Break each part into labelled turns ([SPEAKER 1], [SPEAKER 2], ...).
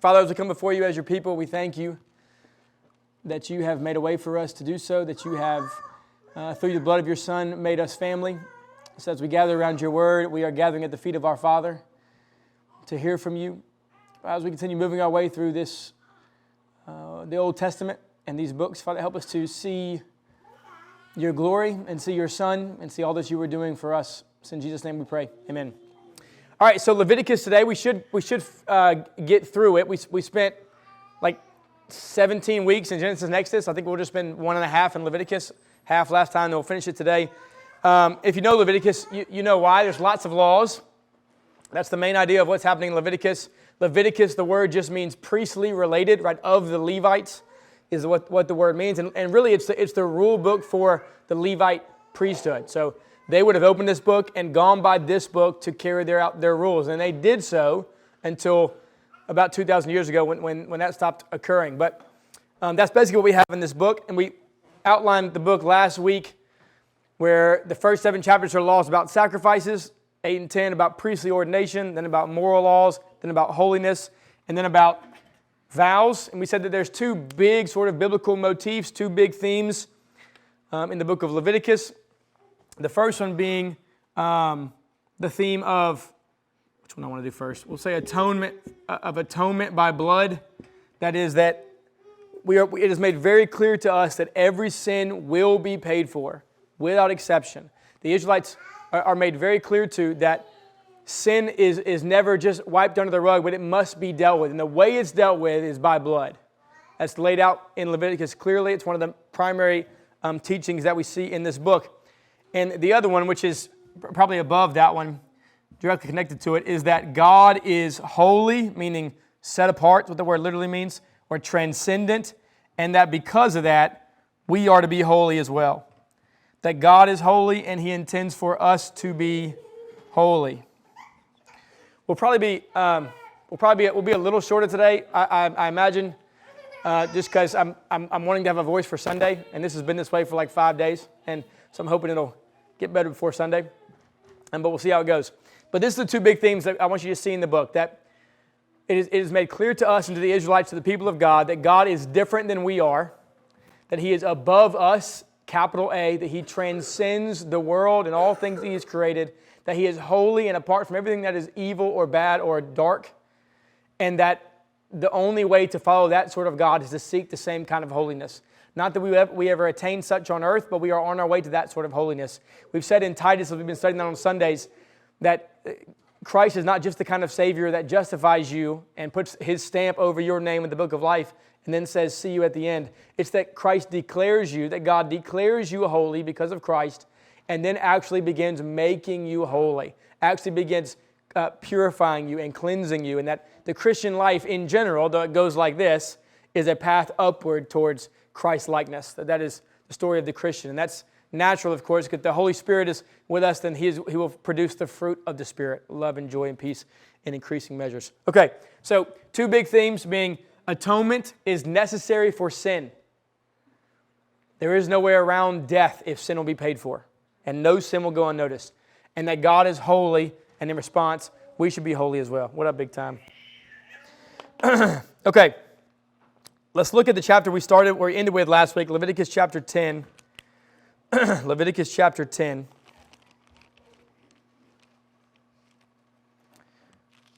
[SPEAKER 1] Father, as we come before you as your people, we thank you that you have made a way for us to do so, that you have, through the blood of your Son, made us family. So as we gather around your word, we are gathering at the feet of our Father to hear from you. As we continue moving our way through this, the Old Testament and these books, Father, help us to see your glory and see your Son and see all that you were doing for us. It's in Jesus' name we pray. Amen. All right, so Leviticus today, we should get through it. We spent like 17 weeks in Genesis and Exodus. I think we'll just spend 1.5 in Leviticus, half last time, then we'll finish it today. If you know Leviticus, you know why. There's lots of laws. That's the main idea of what's happening in Leviticus. Leviticus, the word just means priestly related, right, of the Levites is what the word means. And really it's the rule book for the Levite priesthood. So they would have opened this book and gone by this book to carry out their rules. And they did so until about 2,000 years ago when that stopped occurring. But that's basically what we have in this book. And we outlined the book last week where the first 7 chapters are laws about sacrifices, 8 and 10 about priestly ordination, then about moral laws, then about holiness, and then about vows. And we said that there's 2 big sort of biblical motifs, 2 big themes in the book of Leviticus. The first one being the theme of, which one I want to do first? We'll say atonement by blood. That is that it is made very clear to us that every sin will be paid for, without exception. The Israelites are made very clear to that sin is never just wiped under the rug, but it must be dealt with. And the way it's dealt with is by blood. That's laid out in Leviticus clearly. It's one of the primary teachings that we see in this book. And the other one, which is probably above that one, directly connected to it, is that God is holy, meaning set apart, what the word literally means, or transcendent, and that because of that, we are to be holy as well. That God is holy and He intends for us to be holy. We'll be a little shorter today, I imagine, just because I'm wanting to have a voice for Sunday, and this has been this way for like 5 days, and so I'm hoping it'll get better before Sunday, but we'll see how it goes. But this is the 2 big themes that I want you to see in the book, that it is made clear to us and to the Israelites, to the people of God, that God is different than we are, that He is above us, capital A, that He transcends the world and all things He has created, that He is holy and apart from everything that is evil or bad or dark, and that the only way to follow that sort of God is to seek the same kind of holiness. Not that we ever attain such on earth, but we are on our way to that sort of holiness. We've said in Titus, as we've been studying that on Sundays, that Christ is not just the kind of Savior that justifies you and puts His stamp over your name in the book of life and then says, see you at the end. It's that Christ declares you, that God declares you holy because of Christ, and then actually begins making you holy, actually begins purifying you and cleansing you, and that the Christian life in general, though it goes like this, is a path upward towards Christ-likeness. That is the story of the Christian. And that's natural, of course, because the Holy Spirit is with us, then He will produce the fruit of the Spirit, love and joy and peace in increasing measures. Okay, so 2 big themes being atonement is necessary for sin. There is no way around death if sin will be paid for, and no sin will go unnoticed. And that God is holy, and in response, we should be holy as well. What up, big time? Okay. Let's look at the chapter we ended with last week, Leviticus chapter 10. Leviticus chapter 10.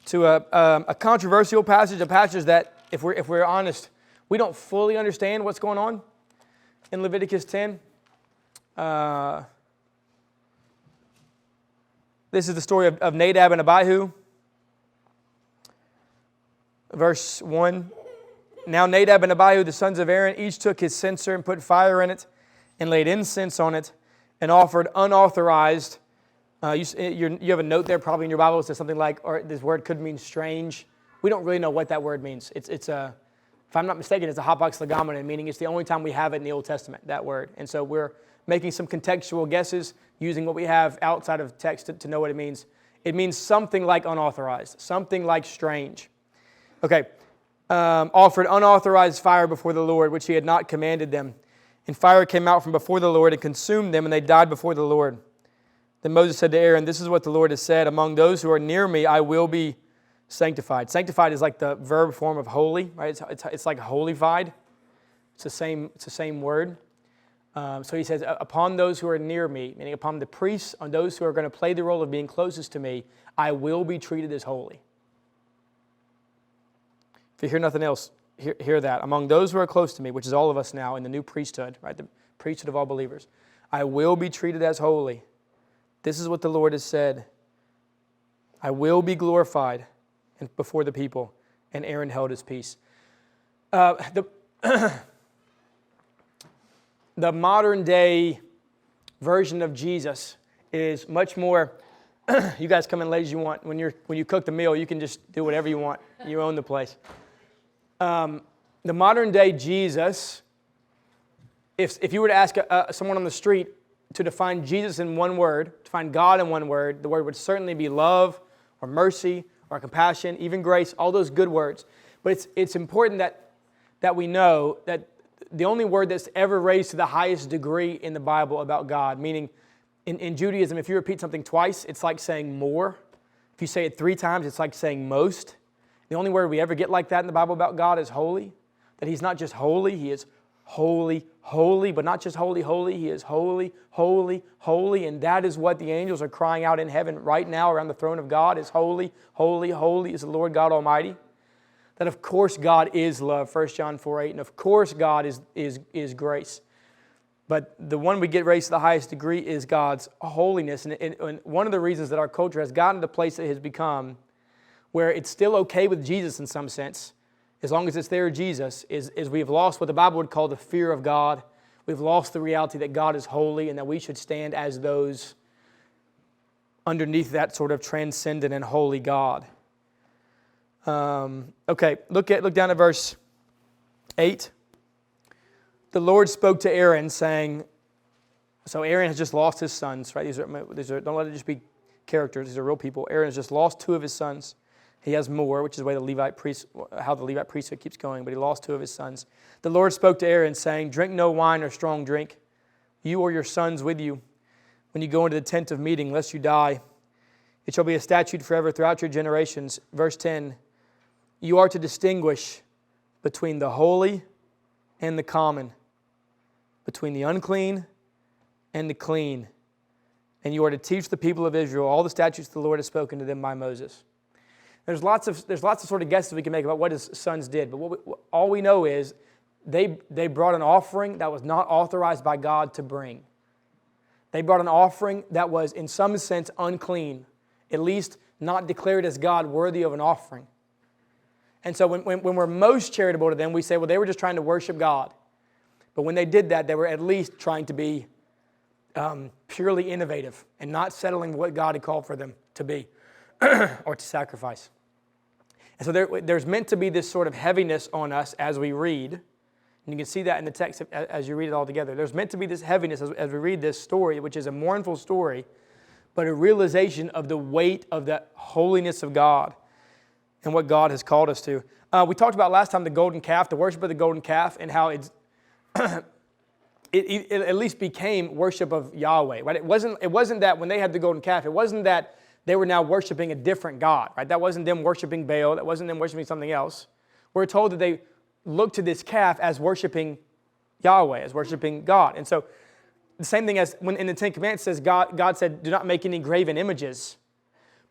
[SPEAKER 1] To a controversial passage, a passage that, if we're honest, we don't fully understand what's going on in Leviticus 10. This is the story of Nadab and Abihu. Verse 1. Now Nadab and Abihu, the sons of Aaron, each took his censer and put fire in it and laid incense on it and offered unauthorized. You have a note there probably in your Bible that says something like, or this word could mean strange. We don't really know what that word means. If I'm not mistaken, it's a hapax legomenon, meaning it's the only time we have it in the Old Testament, that word. And so we're making some contextual guesses using what we have outside of text to know what it means. It means something like unauthorized, something like strange. Okay. Offered unauthorized fire before the Lord, which He had not commanded them. And fire came out from before the Lord and consumed them, and they died before the Lord. Then Moses said to Aaron, this is what the Lord has said, among those who are near me I will be sanctified. Sanctified is like the verb form of holy, right? It's like holified. It's the same word. So he says, upon those who are near me, meaning upon the priests, on those who are going to play the role of being closest to me, I will be treated as holy. If you hear nothing else, hear that. Among those who are close to me, which is all of us now in the new priesthood, right? The priesthood of all believers, I will be treated as holy. This is what the Lord has said. I will be glorified before the people. And Aaron held his peace. The modern day version of Jesus is much more, you guys come in late as you want. When you cook the meal, you can just do whatever you want. You own the place. The modern day Jesus, if you were to ask someone on the street to define Jesus in one word, to find God in one word, the word would certainly be love or mercy or compassion, even grace, all those good words. But it's important that we know that the only word that's ever raised to the highest degree in the Bible about God, meaning in Judaism, if you repeat something twice, it's like saying more. If you say it 3 times, it's like saying most. The only word we ever get like that in the Bible about God is holy. That He's not just holy, He is holy, holy, but not just holy, holy. He is holy, holy, holy. And that is what the angels are crying out in heaven right now around the throne of God is holy, holy, holy is the Lord God Almighty. That of course God is love, 1 John 4:8, and of course God is grace. But the one we get raised to the highest degree is God's holiness. And one of the reasons that our culture has gotten to the place it has become where it's still okay with Jesus in some sense, as long as it's there Jesus, is we've lost what the Bible would call the fear of God. We've lost the reality that God is holy and that we should stand as those underneath that sort of transcendent and holy God. Okay, look down at verse 8. The Lord spoke to Aaron saying, so Aaron has just lost his sons, right? These are don't let it just be characters, these are real people. Aaron has just lost 2 of his sons. He has more, which is the way how the Levite priesthood keeps going, but he lost 2 of his sons. The Lord spoke to Aaron, saying, drink no wine or strong drink, you or your sons with you, when you go into the tent of meeting, lest you die. It shall be a statute forever throughout your generations. Verse 10, you are to distinguish between the holy and the common, between the unclean and the clean. And you are to teach the people of Israel all the statutes the Lord has spoken to them by Moses. There's lots of sort of guesses we can make about what his sons did, but all we know is they brought an offering that was not authorized by God to bring. They brought an offering that was in some sense unclean, at least not declared as God worthy of an offering. And so when we're most charitable to them, we say, well, they were just trying to worship God. But when they did that, they were at least trying to be purely innovative and not settling what God had called for them to be or to sacrifice. And so there's meant to be this sort of heaviness on us as we read. And you can see that in the text as you read it all together. There's meant to be this heaviness as we read this story, which is a mournful story, but a realization of the weight of the holiness of God and what God has called us to. We talked about last time the golden calf, the worship of the golden calf, and how it at least became worship of Yahweh. Right? It wasn't that when they had the golden calf, it wasn't that they were now worshiping a different God. Right? That wasn't them worshiping Baal. That wasn't them worshiping something else. We're told that they looked to this calf as worshiping Yahweh, as worshiping God. And so the same thing as when in the Ten Commandments says God said, do not make any graven images.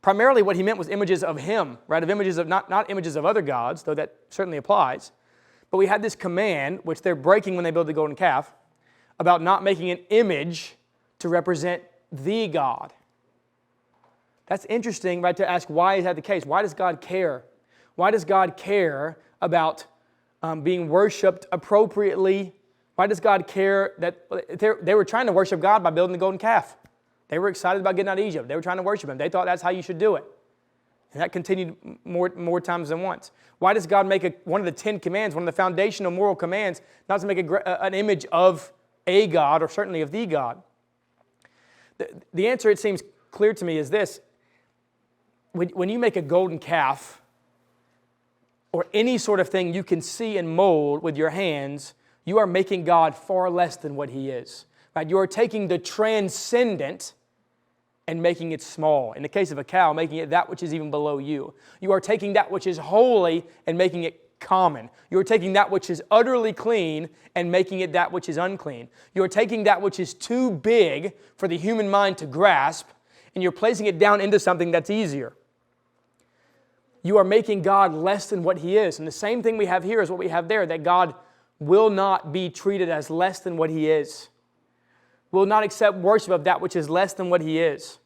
[SPEAKER 1] Primarily what he meant was images of him, right? Of images of not images of other gods, though that certainly applies. But we had this command, which they're breaking when they build the golden calf, about not making an image to represent the God. That's interesting, right, to ask why is that the case? Why does God care? Why does God care about being worshipped appropriately? Why does God care that they were trying to worship God by building the golden calf? They were excited about getting out of Egypt. They were trying to worship Him. They thought that's how you should do it. And that continued more times than once. Why does God make one of the 10 commands, one of the foundational moral commands, not to make an image of a God or certainly of the God? The answer, it seems clear to me, is this. When you make a golden calf or any sort of thing you can see and mold with your hands, you are making God far less than what He is. Right? You are taking the transcendent and making it small. In the case of a cow, making it that which is even below you. You are taking that which is holy and making it common. You are taking that which is utterly clean and making it that which is unclean. You are taking that which is too big for the human mind to grasp, and you're placing it down into something that's easier. You are making God less than what He is. And the same thing we have here is what we have there, that God will not be treated as less than what He is. Will not accept worship of that which is less than what He is.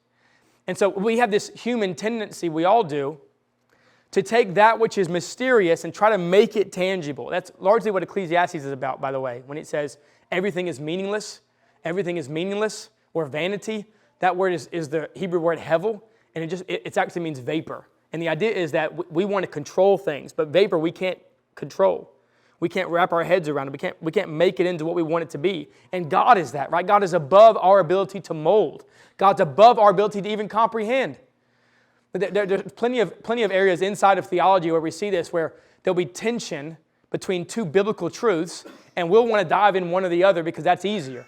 [SPEAKER 1] And so we have this human tendency, we all do, to take that which is mysterious and try to make it tangible. That's largely what Ecclesiastes is about, by the way. When it says everything is meaningless, or vanity, that word is the Hebrew word hevel, and it actually means vapor. And the idea is that we want to control things, but vapor we can't control. We can't wrap our heads around it. We can't make it into what we want it to be. And God is that, right? God is above our ability to mold. God's above our ability to even comprehend. There's plenty of areas inside of theology where we see this, where there'll be tension between two biblical truths, and we'll want to dive in one or the other because that's easier.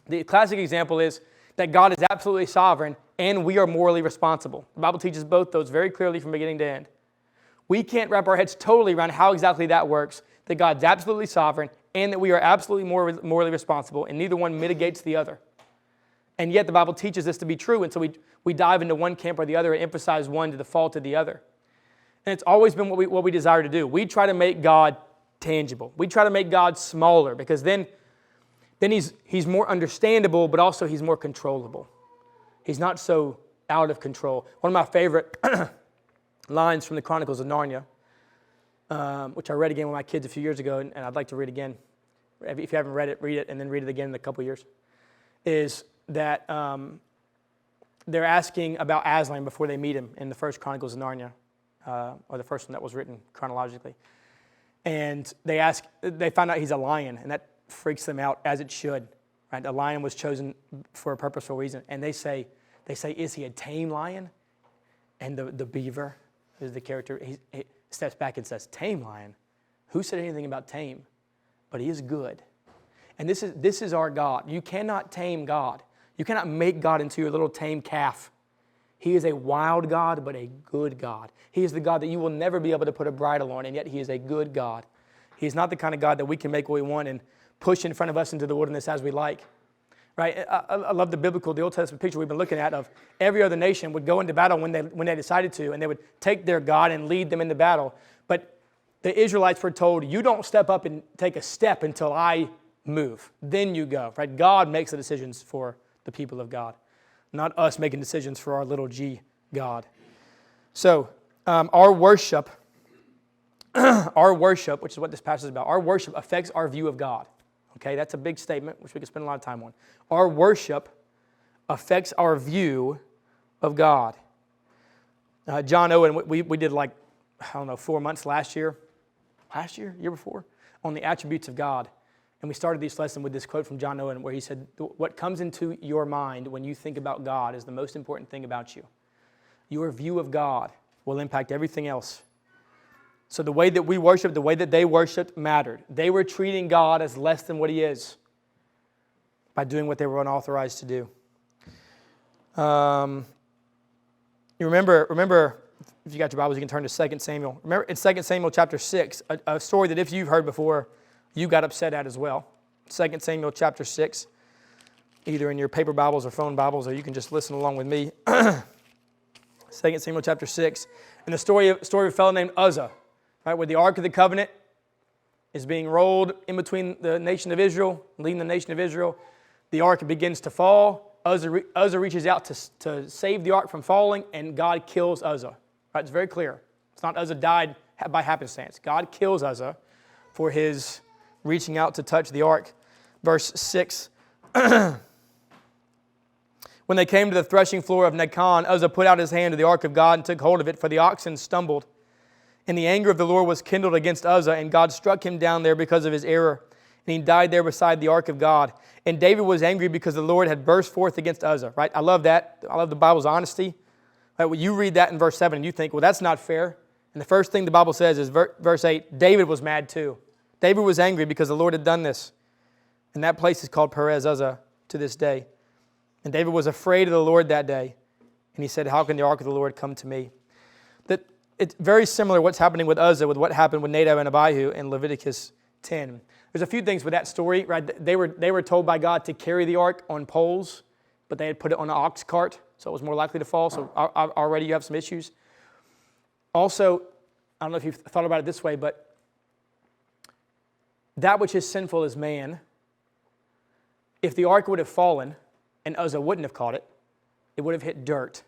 [SPEAKER 1] The classic example is that God is absolutely sovereign and we are morally responsible. The Bible teaches both those very clearly from beginning to end. We can't wrap our heads totally around how exactly that works, that God's absolutely sovereign and that we are absolutely morally responsible, and neither one mitigates the other. And yet the Bible teaches this to be true, and so we dive into one camp or the other and emphasize one to the fault of the other. And it's always been what we desire to do. We try to make God tangible. We try to make God smaller, because then he's more understandable, but also He's more controllable. He's not so out of control. One of my favorite lines from the Chronicles of Narnia, which I read again with my kids a few years ago, and I'd like to read again. If you haven't read it, read it, and then read it again in a couple years, is that they're asking about Aslan before they meet him in the first Chronicles of Narnia, or the first one that was written chronologically. And they find out he's a lion, and that freaks them out, as it should. Right? A lion was chosen for a purposeful reason. And they say, is he a tame lion? And the beaver, who's the character, he steps back and says, tame lion? Who said anything about tame? But He is good. And this is our God. You cannot tame God. You cannot make God into your little tame calf. He is a wild God, but a good God. He is the God that you will never be able to put a bridle on, and yet He is a good God. He's not the kind of God that we can make what we want and push in front of us into the wilderness as we like. Right? I love the Old Testament picture we've been looking at of every other nation would go into battle when they decided to, and they would take their God and lead them into battle. But the Israelites were told, you don't step up and take a step until I move. Then you go. Right? God makes the decisions for the people of God, not us making decisions for our little g God. So our worship, which is what this passage is about, our worship affects our view of God. Okay, that's a big statement, which we could spend a lot of time on. Our worship affects our view of God. John Owen, we did 4 months year before, on the attributes of God. And we started this lesson with this quote from John Owen, where he said, what comes into your mind when you think about God is the most important thing about you. Your view of God will impact everything else. So the way that we worship, the way that they worshiped mattered. They were treating God as less than what He is by doing what they were unauthorized to do. You remember, if you got your Bibles, you can turn to 2 Samuel. Remember in 2 Samuel chapter 6, a story that if you've heard before, you got upset at as well. 2 Samuel chapter 6, either in your paper Bibles or phone Bibles, or you can just listen along with me. 2 Samuel chapter 6, and the story of a fellow named Uzzah. Right, where the Ark of the Covenant is being rolled in between the nation of Israel, leading the nation of Israel. The Ark begins to fall. Uzzah reaches out to save the Ark from falling, and God kills Uzzah. Right, it's very clear. It's not Uzzah died by happenstance. God kills Uzzah for his reaching out to touch the Ark. Verse 6. When they came to the threshing floor of Nacon, Uzzah put out his hand to the Ark of God and took hold of it, for the oxen stumbled. And the anger of the Lord was kindled against Uzzah, and God struck him down there because of his error. And he died there beside the ark of God. And David was angry because the Lord had burst forth against Uzzah. Right? I love that. I love the Bible's honesty. Right? Well, you read that in verse 7, and you think, well, that's not fair. And the first thing the Bible says is verse 8, David was mad too. David was angry because the Lord had done this. And that place is called Perez Uzzah to this day. And David was afraid of the Lord that day. And he said, how can the ark of the Lord come to me? That it's very similar what's happening with Uzzah with what happened with Nadab and Abihu in Leviticus 10. There's a few things with that story, right? They were told by God to carry the ark on poles, but they had put it on an ox cart, so it was more likely to fall. So already you have some issues. Also, I don't know if you've thought about it this way, but that which is sinful is man. If the ark would have fallen and Uzzah wouldn't have caught it, it would have hit dirt,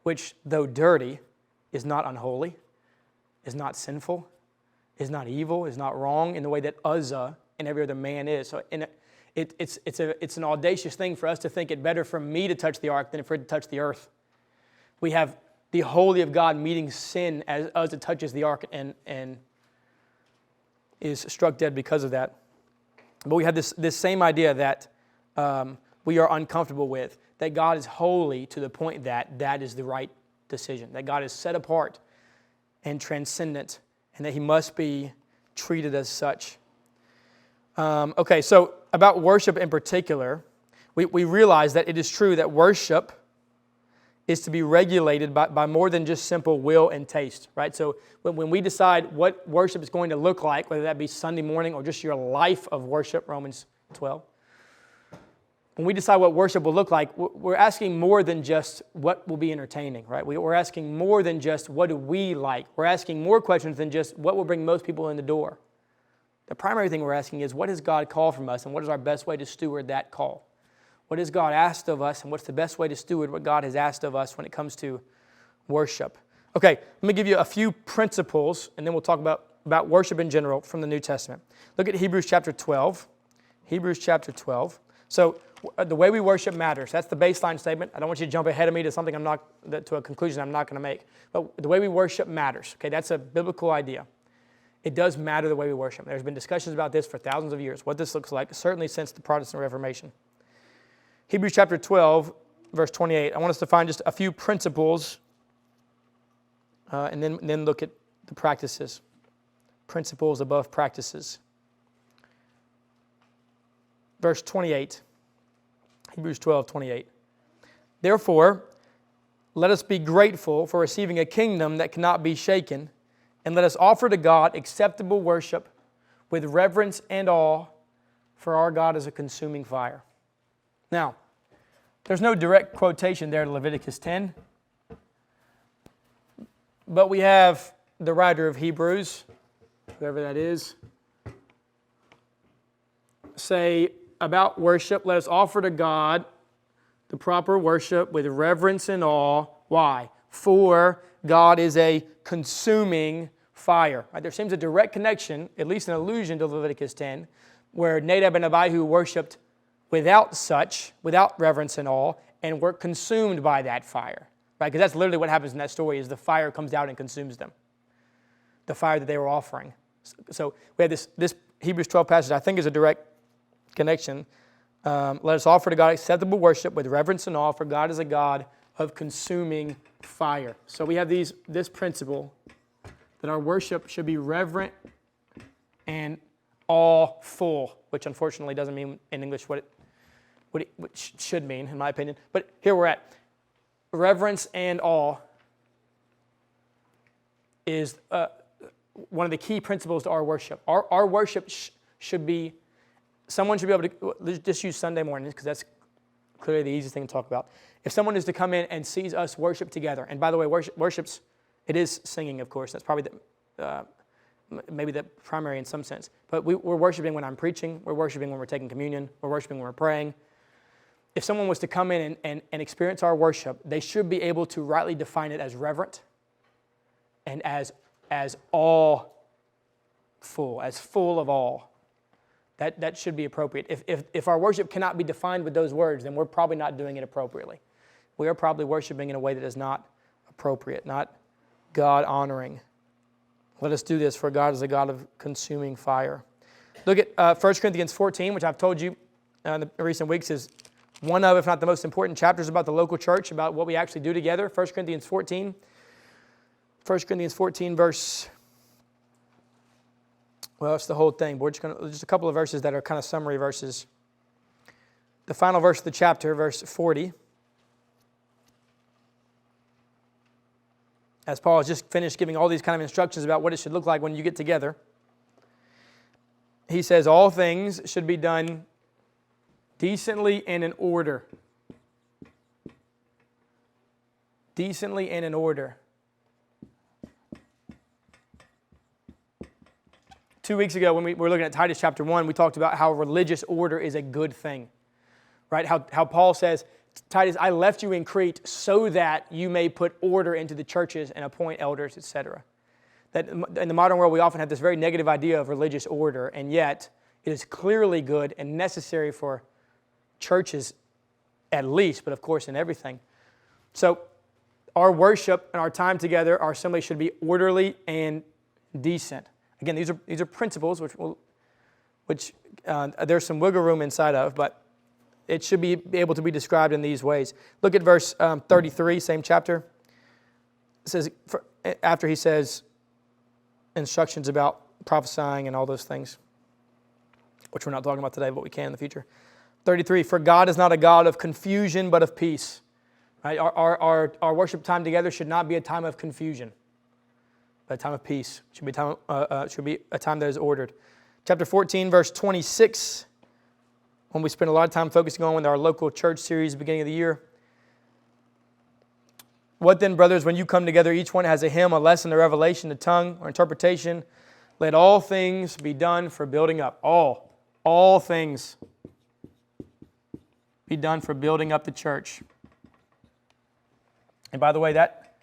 [SPEAKER 1] which, though dirty, is not unholy, is not sinful, is not evil, is not wrong in the way that Uzzah and every other man is. So it's an audacious thing for us to think it better for me to touch the ark than for it to touch the earth. We have the holy of God meeting sin as Uzzah touches the ark and is struck dead because of that. But we have this same idea that we are uncomfortable with, that God is holy to the point that that is the right decision, that God is set apart and transcendent, and that he must be treated as such. Okay, so about worship in particular, we realize that it is true that worship is to be regulated by more than just simple will and taste, right? So when we decide what worship is going to look like, whether that be Sunday morning or just your life of worship, Romans 12, when we decide what worship will look like, we're asking more than just what will be entertaining, right? We're asking more than just what do we like. We're asking more questions than just what will bring most people in the door. The primary thing we're asking is, what does God call from us, and what is our best way to steward that call? What has God asked of us, and what's the best way to steward what God has asked of us when it comes to worship? Okay, let me give you a few principles, and then we'll talk about worship in general from the New Testament. Look at Hebrews chapter 12. Hebrews chapter 12. So the way we worship matters. That's the baseline statement. I don't want you to jump ahead of me to something to a conclusion I'm not going to make. But the way we worship matters. Okay, that's a biblical idea. It does matter the way we worship. There's been discussions about this for thousands of years, what this looks like, certainly since the Protestant Reformation. Hebrews chapter 12, verse 28. I want us to find just a few principles and then look at the practices. Principles above practices. Verse 28. Hebrews 12, 28. Therefore, let us be grateful for receiving a kingdom that cannot be shaken, and let us offer to God acceptable worship with reverence and awe, for our God is a consuming fire. Now, there's no direct quotation there to Leviticus 10, but we have the writer of Hebrews, whoever that is, say about worship, let us offer to God the proper worship with reverence and awe. Why? For God is a consuming fire. Right? There seems a direct connection, at least an allusion to Leviticus 10, where Nadab and Abihu worshipped without reverence and awe, and were consumed by that fire. Right? Because that's literally what happens in that story, is the fire comes out and consumes them. The fire that they were offering. So we have this Hebrews 12 passage, I think is a direct connection. Let us offer to God acceptable worship with reverence and awe, for God is a God of consuming fire. So we have this principle that our worship should be reverent and awful, which unfortunately doesn't mean in English what it should mean, in my opinion. But here we're at. Reverence and awe is one of the key principles to our worship. Our worship should be, someone should be able to, let's just use Sunday mornings because that's clearly the easiest thing to talk about. If someone is to come in and sees us worship together, and by the way, worship's, it is singing, of course. That's probably maybe the primary in some sense. But we're worshiping when I'm preaching. We're worshiping when we're taking communion. We're worshiping when we're praying. If someone was to come in and experience our worship, they should be able to rightly define it as reverent and as aweful, as full of awe. That should be appropriate. If our worship cannot be defined with those words, then we're probably not doing it appropriately. We are probably worshiping in a way that is not appropriate, not God-honoring. Let us do this, for God is a God of consuming fire. Look at 1 Corinthians 14, which I've told you in the recent weeks is one of, if not the most important chapters about the local church, about what we actually do together. 1 Corinthians 14. 1 Corinthians 14, verse... Well, it's the whole thing. We're just a couple of verses that are kind of summary verses. the final verse of the chapter, verse 40. As Paul has just finished giving all these kind of instructions about what it should look like when you get together. He says, all things should be done decently and in order. Decently and in order. 2 weeks ago, when we were looking at Titus chapter 1, we talked about how religious order is a good thing. Right? How Paul says, Titus, I left you in Crete so that you may put order into the churches and appoint elders, etc. That in the modern world, we often have this very negative idea of religious order, and yet it is clearly good and necessary for churches at least, but of course in everything. So our worship and our time together, our assembly should be orderly and decent. Again, these are principles which there's some wiggle room inside of, but it should be able to be described in these ways. Look at verse 33, same chapter. It says, after he says instructions about prophesying and all those things, which we're not talking about today, but we can in the future. 33, for God is not a God of confusion, but of peace. Right? Our worship time together should not be a time of confusion, but a time of peace. It should be a time that is ordered. Chapter 14, verse 26, when we spend a lot of time focusing on with our local church series at the beginning of the year. What then, brothers, when you come together, each one has a hymn, a lesson, a revelation, a tongue, or interpretation. Let all things be done for building up. All things be done for building up the church. And by the way, that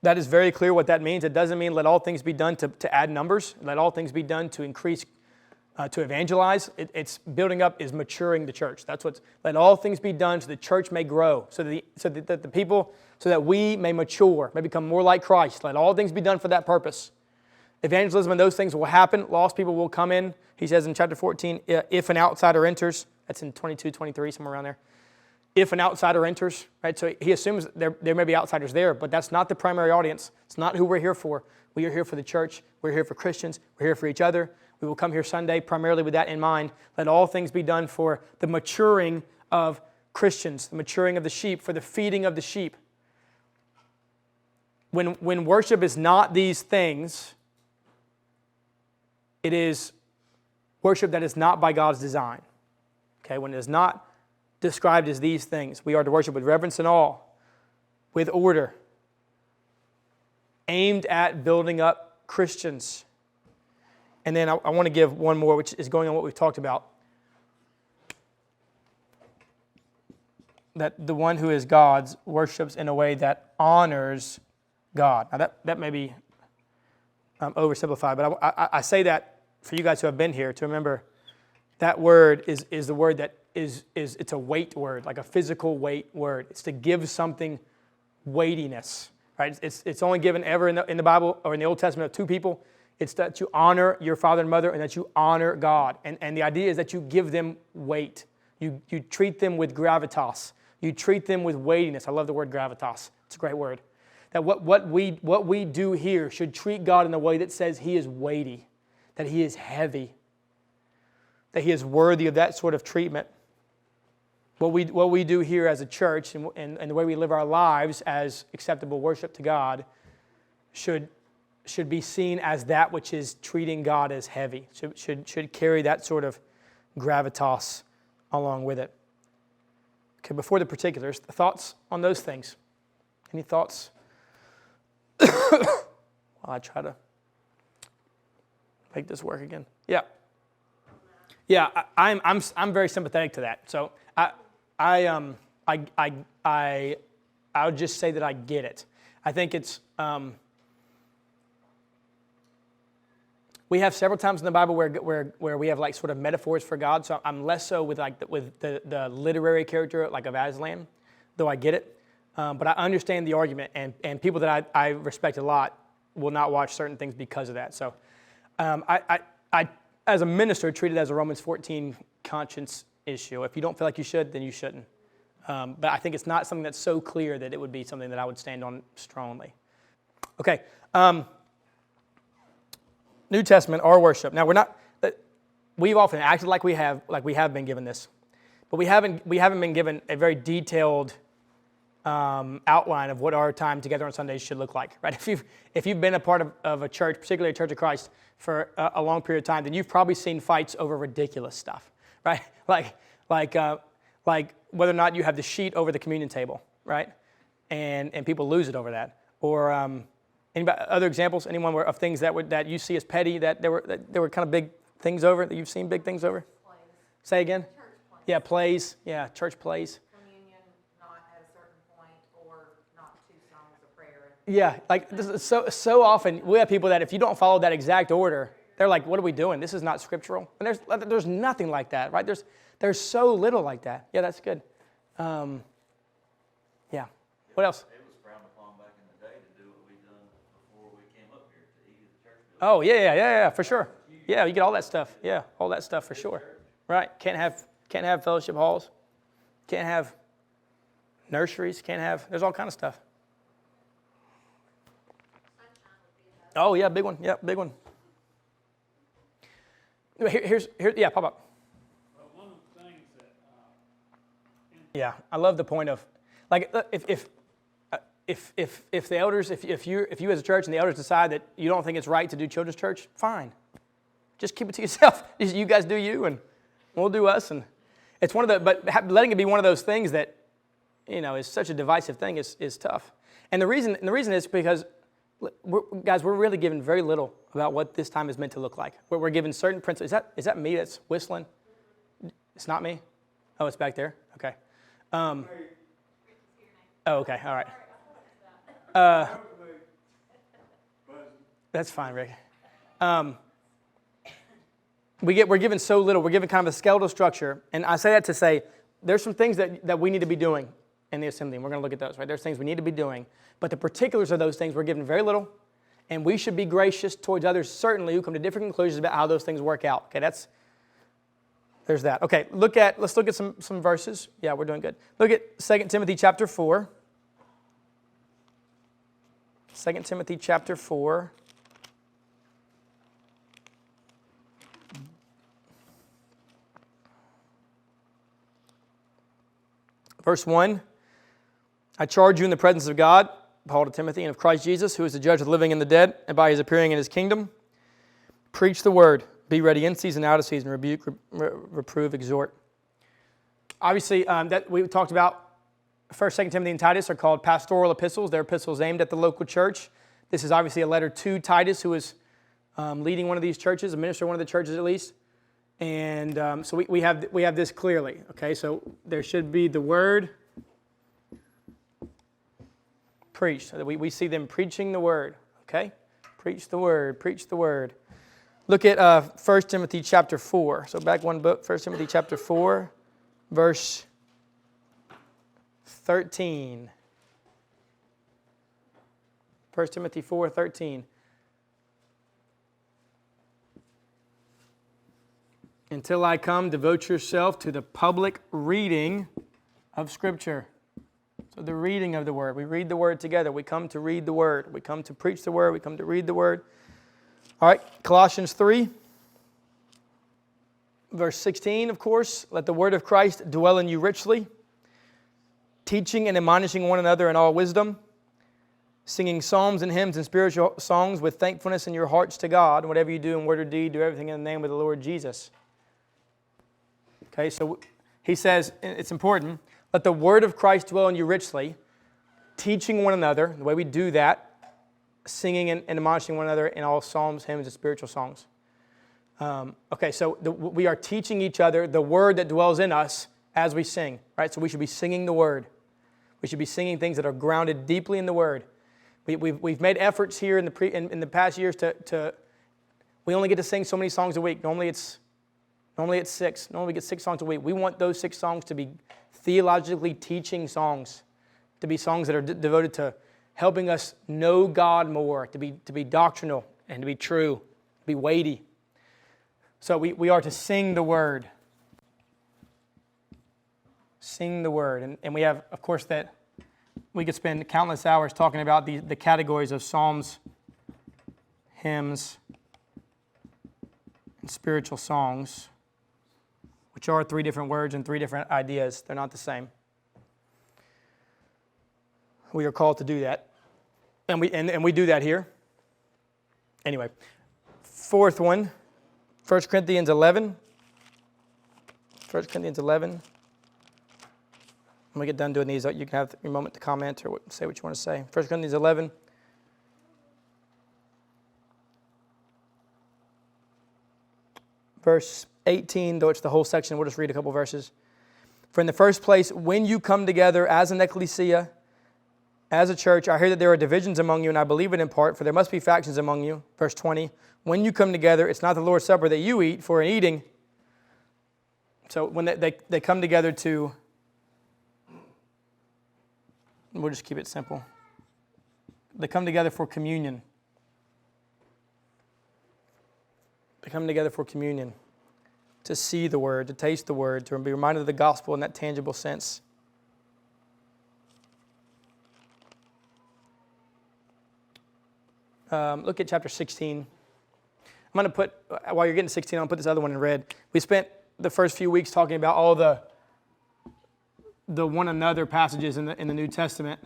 [SPEAKER 1] is very clear what that means. It doesn't mean let all things be done to add numbers. Let all things be done to increase, to evangelize. It's building up is maturing the church. That's what's, let all things be done so the church may grow, so that we may mature, may become more like Christ. Let all things be done for that purpose. Evangelism and those things will happen. Lost people will come in. He says in chapter 14, if an outsider enters, that's in 22, 23, somewhere around there. If an outsider enters, right? So he assumes there may be outsiders there, but that's not the primary audience. It's not who we're here for. We are here for the church. We're here for Christians. We're here for each other. We will come here Sunday primarily with that in mind. Let all things be done for the maturing of Christians, the maturing of the sheep, for the feeding of the sheep. When worship is not these things, it is worship that is not by God's design. Okay, when it is not described as these things, we are to worship with reverence and awe, with order, aimed at building up Christians. And then I want to give one more, which is going on what we've talked about. That the one who is God's worships in a way that honors God. Now that may be oversimplified, but I say that for you guys who have been here to remember that word is the word that is it's a weight word, like a physical weight word. It's to give something weightiness, right? It's only given ever in the Bible or in the Old Testament of two people. It's that you honor your father and mother and that you honor God. And the idea is that you give them weight. You treat them with gravitas. You treat them with weightiness. I love the word gravitas. It's a great word. That what we do here should treat God in a way that says He is weighty, that He is heavy, that He is worthy of that sort of treatment. What we do here as a church and the way we live our lives as acceptable worship to God should be seen as that which is treating God as heavy. Should carry that sort of gravitas along with it. Okay, before the particulars, the thoughts on those things. Any thoughts? While I try to make this work again. Yeah. I'm very sympathetic to that. So I would just say that I get it. I think it's we have several times in the Bible where we have like sort of metaphors for God. So I'm less so with the literary character like of Aslan, though I get it. But I understand the argument, and people that I respect a lot will not watch certain things because of that. So I as a minister, treat it as a Romans 14 conscience issue. If you don't feel like you should, then you shouldn't. But I think it's not something that's so clear that it would be something that I would stand on strongly. Okay. New Testament, our worship. Now we've often acted like we have been given this. but we haven't been given a very detailed outline of what our time together on Sundays should look like, right? If you've been a part of a church, particularly a Church of Christ, for a long period of time, then you've probably seen fights over ridiculous stuff, right? Like whether or not you have the sheet over the communion table, right? And people lose it over that. Or anybody, other examples? Anyone of things that you see as petty that there were kind of big things over that you've seen big things over?
[SPEAKER 2] Plays.
[SPEAKER 1] Say again.
[SPEAKER 2] Church plays.
[SPEAKER 1] Yeah, plays. Yeah, church plays.
[SPEAKER 2] Communion not at a certain point, or not 2 songs of prayer.
[SPEAKER 1] Yeah, like this is so often we have people that if you don't follow that exact order, they're like, "What are we doing? This is not scriptural." And there's nothing like that, right? There's so little like that. Yeah, that's good. Yeah. What else?
[SPEAKER 3] It was frowned upon back in the day to do what we done before we came up here to eat at the church building.
[SPEAKER 1] Oh yeah, for sure. Yeah, you get all that stuff. Yeah, all that stuff for sure. Right? Can't have fellowship halls. Can't have nurseries. There's all kind of stuff. Oh yeah, big one. Yeah, big one. Here's yeah, pop up.
[SPEAKER 4] Well, one of the things that
[SPEAKER 1] Yeah, I love the point of, like, if the elders, if you as a church and the elders decide that you don't think it's right to do children's church, fine. Just keep it to yourself. You guys do you, and we'll do us. And it's one of the, but letting it be one of those things that, is such a divisive thing is tough. And the reason is because, we're really given very little about what this time is meant to look like. We're given certain principles. Is that me that's whistling? It's not me? Oh, it's back there? Okay. Oh, okay. All right. That's fine, Rick. We're given so little. We're given kind of a skeletal structure. And I say that to say there's some things that we need to be doing in the assembly, and we're going to look at those, right? There's things we need to be doing. But the particulars of those things, we're given very little. And we should be gracious towards others, certainly, who come to different conclusions about how those things work out. Okay, there's that. Okay, let's look at some verses. Yeah, we're doing good. Look at 2 Timothy chapter 4. 2 Timothy chapter 4. Verse 1. I charge you in the presence of God, Paul to Timothy, and of Christ Jesus, who is the judge of the living and the dead, and by his appearing in his kingdom, preach the word. Be ready in season, out of season, rebuke, reprove, exhort. Obviously, that we talked about 1st, 2nd Timothy, and Titus are called pastoral epistles. They're epistles aimed at the local church. This is obviously a letter to Titus, who is leading one of these churches, a minister of one of the churches at least. And so we have this clearly. Okay, so there should be the word preached. So that we see them preaching the word. Okay, preach the word. Preach the word. Look at 1 Timothy chapter 4. So back one book, 1 Timothy chapter 4, verse 13. 1 Timothy 4:13. Until I come, devote yourself to the public reading of Scripture. So the reading of the Word. We read the Word together. We come to read the Word. We come to preach the Word. We come to read the Word. All right, Colossians 3, verse 16, of course. Let the Word of Christ dwell in you richly, teaching and admonishing one another in all wisdom, singing psalms and hymns and spiritual songs with thankfulness in your hearts to God. And whatever you do in word or deed, do everything in the name of the Lord Jesus. Okay, so he says, it's important, let the word of Christ dwell in you richly, teaching one another, the way we do that, singing and admonishing one another in all psalms, hymns, and spiritual songs. Okay, so we are teaching each other the word that dwells in us as we sing, right? So we should be singing the word. We should be singing things that are grounded deeply in the word. We've made efforts here in the past years to we only get to sing so many songs a week. Normally it's 6. Normally we get 6 songs a week. We want those 6 songs to be theologically teaching songs, to be songs that are devoted to helping us know God more, to be doctrinal and to be true, to be weighty. So we are to sing the word. Sing the word. And we have, of course, that we could spend countless hours talking about the categories of psalms, hymns, and spiritual songs, which are 3 different words and 3 different ideas. They're not the same. We are called to do that. And we do that here. Anyway, 4th one, 1 Corinthians 11. 1 Corinthians 11. When we get done doing these, you can have your moment to comment or say what you want to say. 1 Corinthians 11. Verse 18, though it's the whole section, we'll just read a couple verses. For in the first place, when you come together as an ecclesia, as a church, I hear that there are divisions among you, and I believe it in part, for there must be factions among you. Verse 20, when you come together, it's not the Lord's Supper that you eat, for in eating. So when they come together to, we'll just keep it simple. They come together for communion. They come together for communion, to see the Word, to taste the Word, to be reminded of the gospel in that tangible sense. Look at chapter 16. I'm going to put, while you're getting 16, I'll put this other one in red. We spent the first few weeks talking about all the one another passages in the New Testament.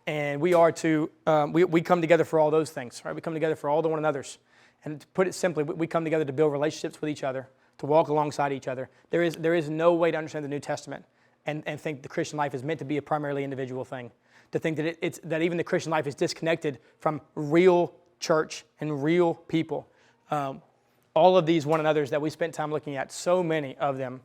[SPEAKER 1] And we are to, we come together for all those things, right? We come together for all the one another's. And to put it simply, we come together to build relationships with each other, to walk alongside each other. There is no way to understand the New Testament and think the Christian life is meant to be a primarily individual thing. To think that that even the Christian life is disconnected from real church and real people. All of these one another's that we spent time looking at, so many of them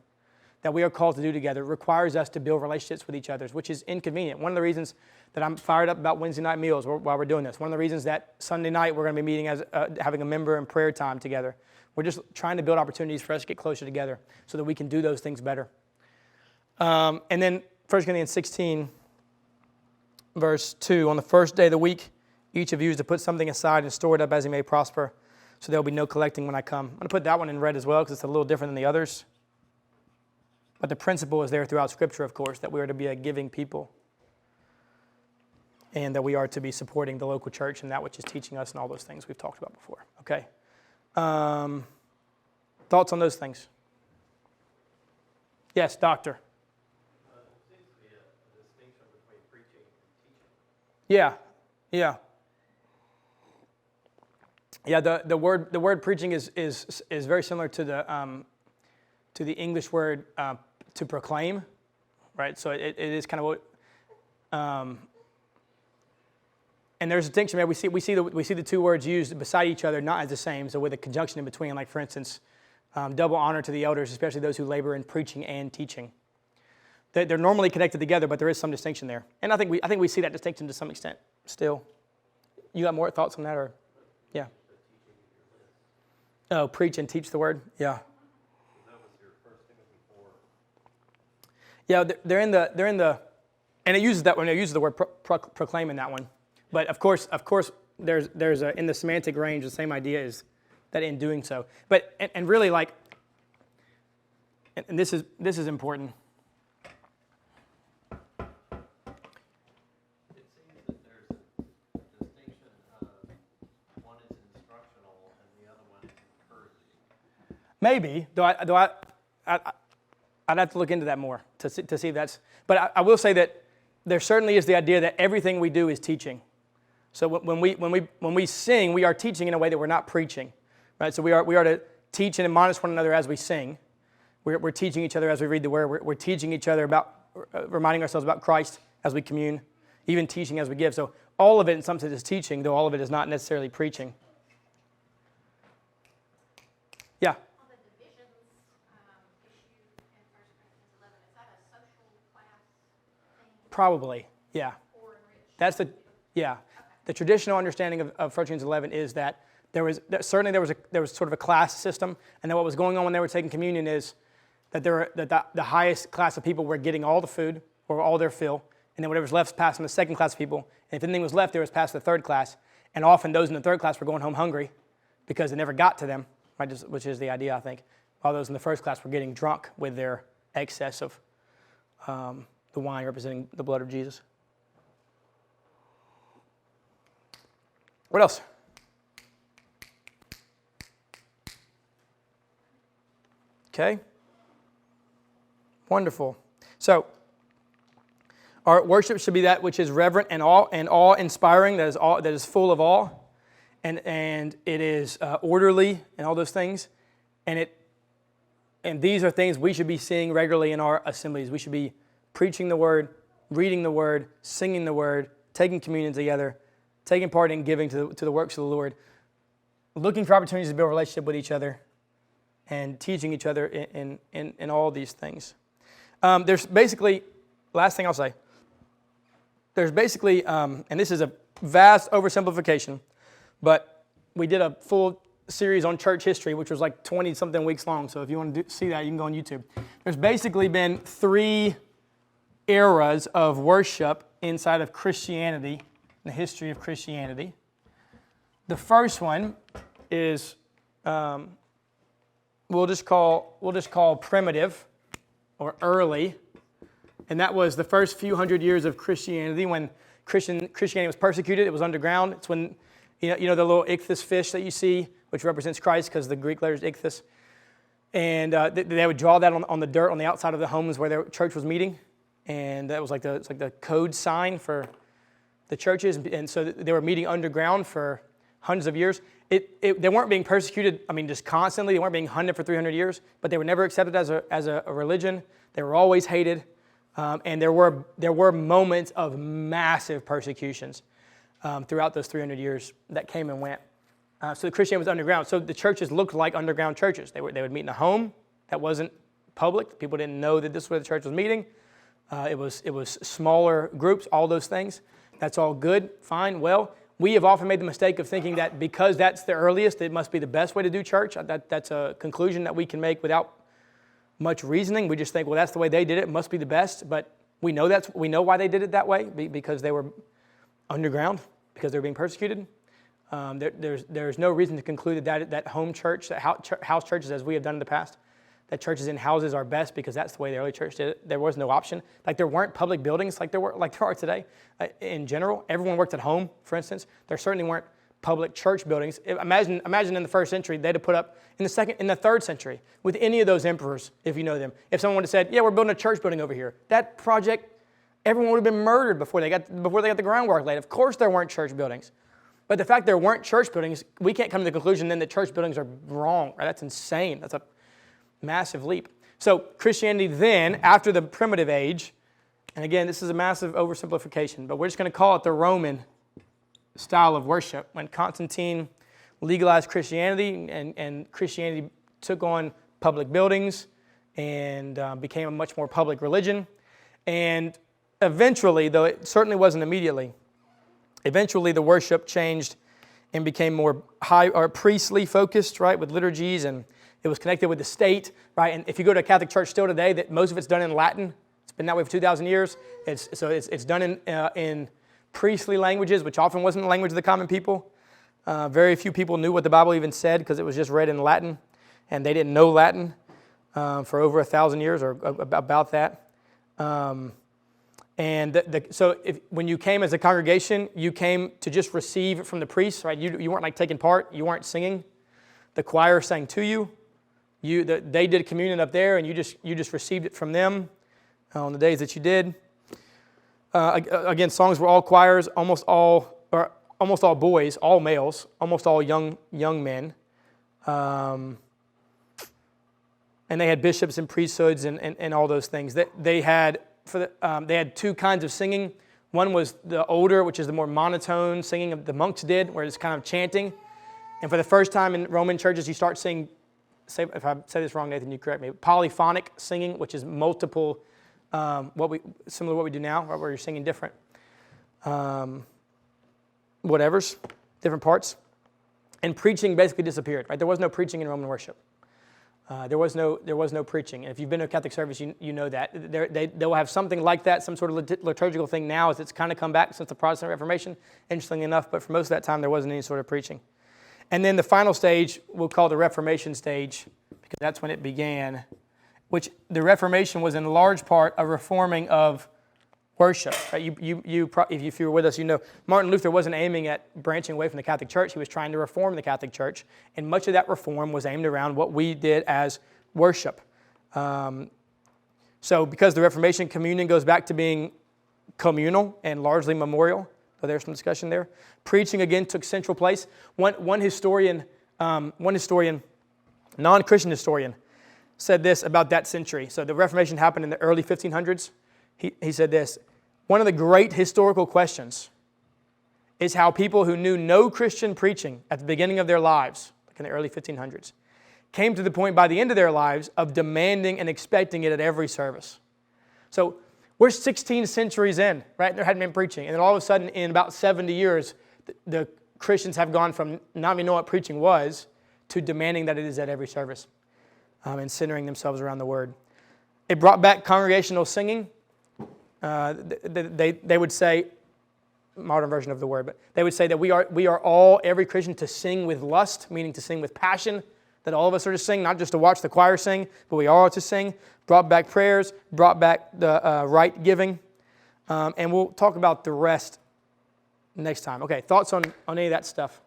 [SPEAKER 1] that we are called to do together, requires us to build relationships with each other, which is inconvenient. One of the reasons that I'm fired up about Wednesday night meals while we're doing this. One of the reasons that Sunday night we're going to be meeting as having a member and prayer time together. We're just trying to build opportunities for us to get closer together so that we can do those things better. And then 1 Corinthians 16, verse 2, on the first day of the week, each of you is to put something aside and store it up as he may prosper, so there will be no collecting when I come. I'm going to put that one in red as well because it's a little different than the others. But the principle is there throughout Scripture, of course, that we are to be a giving people and that we are to be supporting the local church and that which is teaching us and all those things we've talked about before. Okay. Thoughts on those things? Yes, Doctor.
[SPEAKER 5] There seems to be a distinction between preaching and teaching.
[SPEAKER 1] Yeah. The word preaching is very similar to the English word to proclaim, right? So it is kind of what, and there's a distinction there. We see the 2 words used beside each other, not as the same. So with a conjunction in between, like for instance, double honor to the elders, especially those who labor in preaching and teaching. They're normally connected together, but there is some distinction there, and I think we see that distinction to some extent still. You got more thoughts on that, or yeah? Oh, preach and teach the word, yeah. Yeah, they're in the, and it uses that when it uses the word proclaim in that one. But of course, there's in the semantic range the same idea is that in doing so. But and really like, and this is important.
[SPEAKER 5] It seems that there's a distinction of one is instructional and the other one is encouraging.
[SPEAKER 1] Maybe, I'd have to look into that more to see if that's. But I will say that there certainly is the idea that everything we do is teaching. So when we sing, we are teaching in a way that we're not preaching, right? So we are to teach and admonish one another as we sing. We're teaching each other as we read the Word. We're teaching each other about, reminding ourselves about Christ as we commune, even teaching as we give. So all of it in some sense is teaching, though all of it is not necessarily preaching. Yeah.
[SPEAKER 6] On the divisions issue in 1 Corinthians 11, is that a social class thing?
[SPEAKER 1] Probably, yeah.
[SPEAKER 6] Or enriched?
[SPEAKER 1] That's the traditional understanding of 1 Corinthians 11 is that there was sort of a class system, and that what was going on when they were taking communion is that the highest class of people were getting all the food or all their fill, and then whatever's left was passed on the second class of people. And if anything was left, there was passed to the third class, and often those in the third class were going home hungry because it never got to them, right? Which is the idea, I think. While those in the first class were getting drunk with their excess of the wine representing the blood of Jesus. What else? Okay? Wonderful. So, our worship should be that which is reverent and awe-inspiring, that is full of awe, and it is orderly and all those things. And these are things we should be seeing regularly in our assemblies. We should be preaching the Word, reading the Word, singing the Word, taking communion together, taking part in giving to the works of the Lord, looking for opportunities to build a relationship with each other, and teaching each other in all these things. There's basically, last thing I'll say, there's basically, and this is a vast oversimplification, but we did a full series on church history, which was like 20-something weeks long. So if you want to see that, you can go on YouTube. There's basically been 3 eras of worship inside of Christianity, in the history of Christianity. The first one is we'll just call primitive or early, and that was the first few hundred years of Christianity when Christianity was persecuted. It was underground. It's when you know the little ichthys fish that you see, which represents Christ because the Greek letter is ichthys. And they would draw that on the dirt on the outside of the homes where their church was meeting. And that was it's like the code sign for the churches. And so they were meeting underground for hundreds of years. They weren't being persecuted, just constantly. They weren't being hunted for 300 years. But they were never accepted as a religion. They were always hated. And there were moments of massive persecutions throughout those 300 years that came and went. So Christianity was underground. So the churches looked like underground churches. They would meet in a home that wasn't public. People didn't know that this was where the church was meeting. It was smaller groups, all those things. That's all good, fine, well. We have often made the mistake of thinking that because that's the earliest, it must be the best way to do church. That's a conclusion that we can make without much reasoning. We just think, well, that's the way they did it. It must be the best. But we know why they did it that way, because they were underground, because they were being persecuted. There's no reason to conclude that home church, that house churches, as we have done in the past, that churches in houses are best because that's the way the early church did it. There was no option. Like there weren't public buildings like there are today. In general, everyone worked at home. For instance, there certainly weren't public church buildings. Imagine in the first century they'd have put up in the third century with any of those emperors, if you know them. If someone would have said, "Yeah, we're building a church building over here," that project, everyone would have been murdered before they got the groundwork laid. Of course, there weren't church buildings. But the fact there weren't church buildings, we can't come to the conclusion then that church buildings are wrong. Right? That's insane. That's a massive leap. So Christianity then, after the primitive age, and again, this is a massive oversimplification, but we're just going to call it the Roman style of worship. When Constantine legalized Christianity and Christianity took on public buildings and became a much more public religion. And eventually, though it certainly wasn't immediately, eventually the worship changed and became more high or priestly focused, right, with liturgies, and it was connected with the state, right? And if you go to a Catholic church still today, that most of it's done in Latin. It's been that way for 2,000 years. It's done in priestly languages, which often wasn't the language of the common people. Very few people knew what the Bible even said because it was just read in Latin, and they didn't know Latin for over 1,000 years or about that. So when you came as a congregation, you came to just receive from the priests, right? You weren't like taking part. You weren't singing. The choir sang to you. They did communion up there, and you just received it from them on the days that you did. Again, songs were all choirs, almost all boys, all males, almost all young men, and they had bishops and priesthoods and all those things. They had 2 kinds of singing. One was the older, which is the more monotone singing of the monks did, where it's kind of chanting. And for the first time in Roman churches, you start seeing, if I say this wrong, Nathan, you correct me, polyphonic singing, which is multiple, similar to what we do now, right, where you're singing different different parts. And preaching basically disappeared, right? There was no preaching in Roman worship. There was no preaching. And if you've been to a Catholic service, you know that. They'll have something like that, some sort of liturgical thing now, as it's kind of come back since the Protestant Reformation, interestingly enough, but for most of that time, there wasn't any sort of preaching. And then the final stage we'll call the Reformation stage, because that's when it began, which the Reformation was in large part a reforming of worship. Right? If you were with us, you know Martin Luther wasn't aiming at branching away from the Catholic Church. He was trying to reform the Catholic Church, and much of that reform was aimed around what we did as worship. So because the Reformation, communion goes back to being communal and largely memorial. So there's some discussion there. Preaching again took central place. One historian, non-Christian historian, said this about that century. So the Reformation happened in the early 1500s. He said this: one of the great historical questions is how people who knew no Christian preaching at the beginning of their lives, like in the early 1500s, came to the point by the end of their lives of demanding and expecting it at every service. So we're 16 centuries in, right? There hadn't been preaching. And then all of a sudden, in about 70 years, the Christians have gone from not even knowing what preaching was to demanding that it is at every service and centering themselves around the Word. It brought back congregational singing. They would say, modern version of the word, but they would say that we are all, every Christian, to sing with lust, meaning to sing with passion, that all of us are to sing, not just to watch the choir sing, but we all are to sing. Brought back prayers, brought back the right giving, and we'll talk about the rest next time. Okay, thoughts on any of that stuff?